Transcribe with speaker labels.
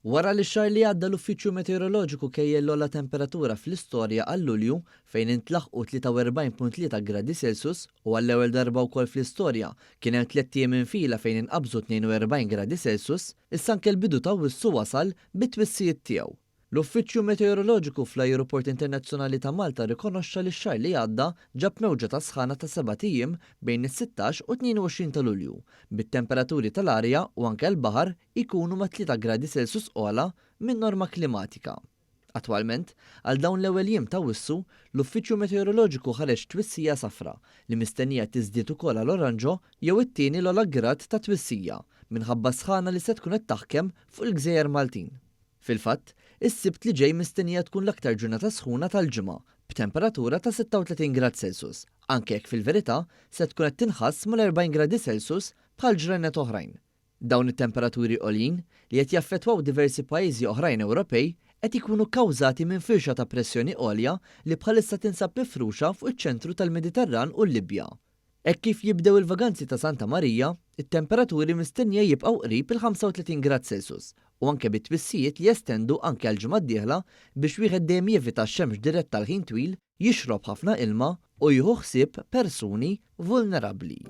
Speaker 1: Wara li x-xahar li għadda l-Uffiċċju Meteoroloġiku kejjel l-ogħla temperatura fl-istorja għal Lulju fejn intlaħqu 43.3 gradi Celsius u għall-ewwel darba wkoll fl-istorja kien hemm 3 ijiem infila fejn inqabżu 42 gradi Celsius, issa anke l-bidu ta' wissu wasal bit-twissijiet tiegħu. L-Uffiċċju Meteoroloġiku fl-Ajruport Internazzjonali ta' Malta rikonoxxa li x-xahar li għadda ġab mewġa ta' sħana ta' 7 ijiem bejn is-16 u 22 ta' Lulju, bit-temperaturi tal-arja u anke l-baħar ikunu ma' 3 gradi Celsius ogħla minn norma klimatika. Attwalment, għal dawn l-ewwel jiem ta' wissu, l-Uffiċċju Meteoroloġiku ħareġ twissija safra li mistennija tiżdied ukoll għal oranġo jew it-tieni l-ogħla grad ta' twissija minħabba sħana li se tkun qed taħkem fuq il-Gżejjer Maltin. Fil-fatt, is-Sibt li ġej mistennija tkun l-aktar ġurnata sħuna tal-ġimgħa b'temperatura ta' 36 grad Celsius, anke jekk fil-verità se tkun qed tinħass mal-40 gradi Celsius bħal ġranet oħrajn. Dawn it-temperaturi għolin li qed jaffettwaw diversi pajjiżi oħrajn Ewropej qed ikunu kkawżati minn firxa ta' pressjoni għolja li bħalissa tinsab mifruxa fuq iċ-ċentru tal-Mediterran u l-Libja. Hekk kif jibdew il-vaganzi ta' Santa Marija, it-temperaturi mistennija jibqgħu qrib il-35 grad Celsius u anke bit-twissijiet li jestendu anke għal-ġimgħa d-dieħla biex wieħed dejjem jevita x-xemx dirett tal-ħin twil, jixrob ħafna ilma u jieħu ħsieb persuni vulnerabbli.